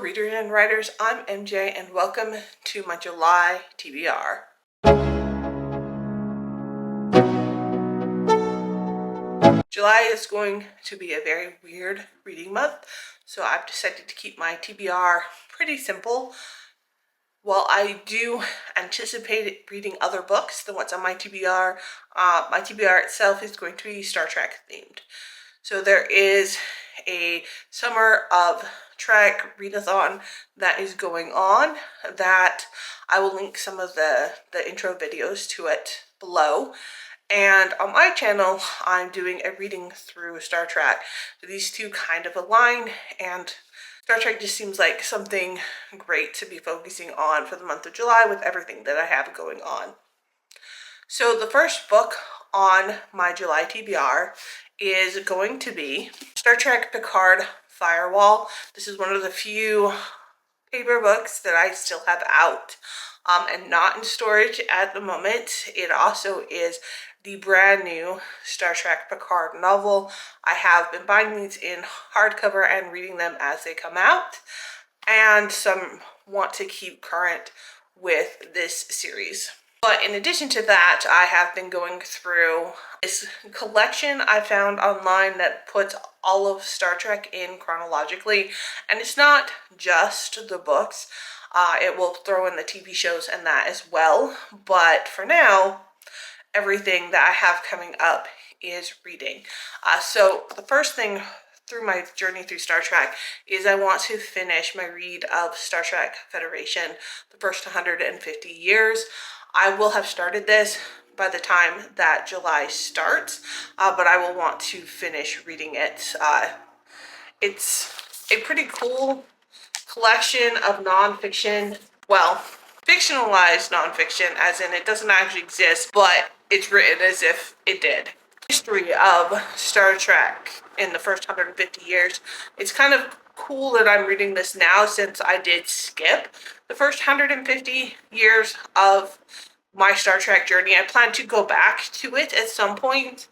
readers and writers, I'm MJ and welcome to my July TBR. July is going to be a very weird reading month, so I've decided to keep my TBR pretty simple. While I do anticipate reading other books than what's on my TBR itself is going to be Star Trek themed. So there is a Summer of Trek readathon that is going on that I will link some of the intro videos to it below. And on my channel, I'm doing a reading through Star Trek. So these two kind of align, and Star Trek just seems like something great to be focusing on for the month of July with everything that I have going on. So the first book on my July TBR is going to be Star Trek Picard Firewall. This is one of the few paper books that I still have out and not in storage at the moment. It also is the brand new Star Trek Picard novel. I have been buying these in hardcover and reading them as they come out, and some want to keep current with this series. But in addition to that, I have been going through this collection I found online that puts all of Star Trek in chronologically, and it's not just the books. It will throw in the TV shows and that as well, but for now, everything that I have coming up is reading. So the first thing through my journey through Star Trek is I want to finish my read of Star Trek Federation, the first 150 years. I will have started this by the time that July starts, but I will want to finish reading it. It's a pretty cool collection of nonfiction, well, fictionalized nonfiction, as in it doesn't actually exist, but it's written as if it did. History of Star Trek in the first 150 years. It's kind of cool that I'm reading this now since I did skip the first 150 years of my Star Trek journey. I plan to go back to it at some point.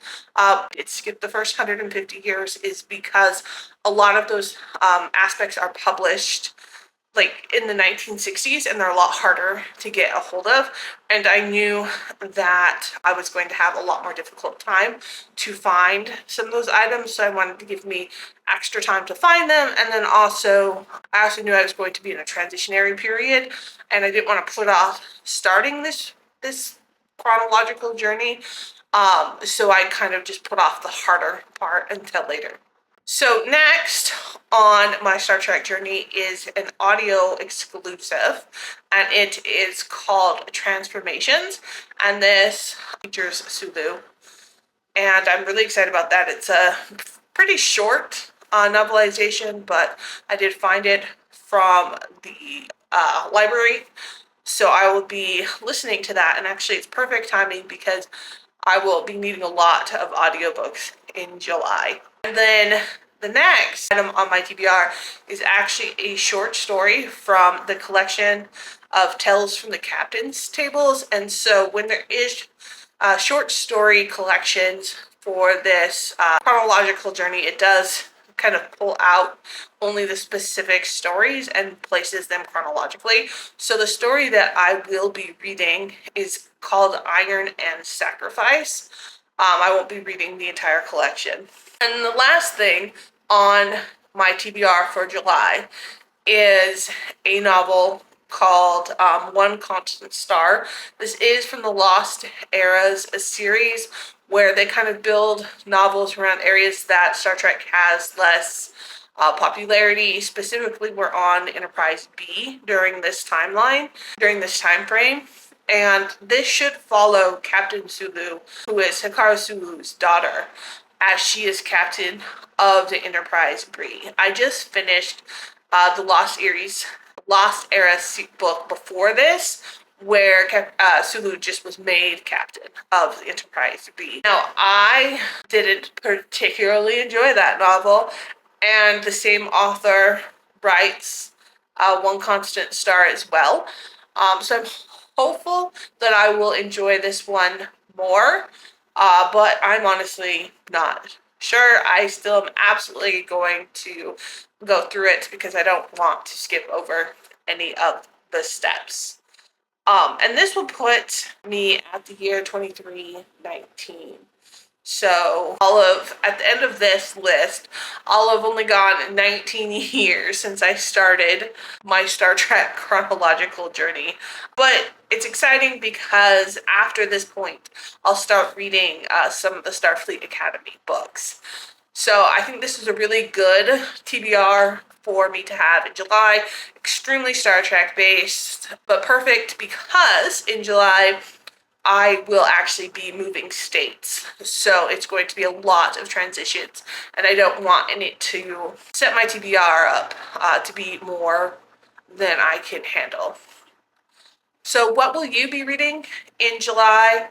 It skipped the first 150 years is because a lot of those aspects are published like in the 1960s, and they're a lot harder to get a hold of, and I knew that I was going to have a lot more difficult time to find some of those items, so I wanted to give me extra time to find them. And then also I also knew I was going to be in a transitionary period, and I didn't want to put off starting this chronological journey, so I kind of just put off the harder part until later. So next on my Star Trek journey is an audio exclusive, and it is called Transformations, and this features Sulu, and I'm really excited about that. It's a pretty short novelization, but I did find it from the library, so I will be listening to that, and actually it's perfect timing because I will be needing a lot of audiobooks in July. And then the next item on my TBR is actually a short story from the collection of Tales from the Captain's Tables. And so when there is short story collections for this chronological journey, it does kind of pull out only the specific stories and places them chronologically. So the story that I will be reading is called Iron and Sacrifice. I won't be reading the entire collection. And the last thing on my TBR for July is a novel called One Constant Star. This is from the Lost Eras, a series where they kind of build novels around areas that Star Trek has less popularity. Specifically, we're on Enterprise B during this time frame. And this should follow Captain Sulu, who is Hikaru Sulu's daughter, as she is captain of the Enterprise B. I just finished the Lost Era book before this, where Sulu just was made captain of the Enterprise B. Now, I didn't particularly enjoy that novel, and the same author writes One Constant Star as well. So I'm hopeful that I will enjoy this one more, but I'm honestly not sure. I still am absolutely going to go through it because I don't want to skip over any of the steps. And this will put me at the year 2319. So at the end of this list, I'll have only gone 19 years since I started my Star Trek chronological journey. But it's exciting because after this point, I'll start reading some of the Starfleet Academy books. So I think this is a really good TBR for me to have in July. Extremely Star Trek based, but perfect because in July I will actually be moving states. So it's going to be a lot of transitions, and I don't want it to set my TBR up to be more than I can handle. So what will you be reading in July?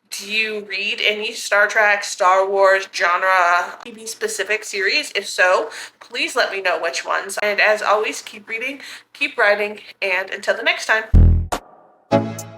Do you read any Star Trek, Star Wars, genre, TV specific series? If so, please let me know which ones. And as always, keep reading, keep writing, and until the next time.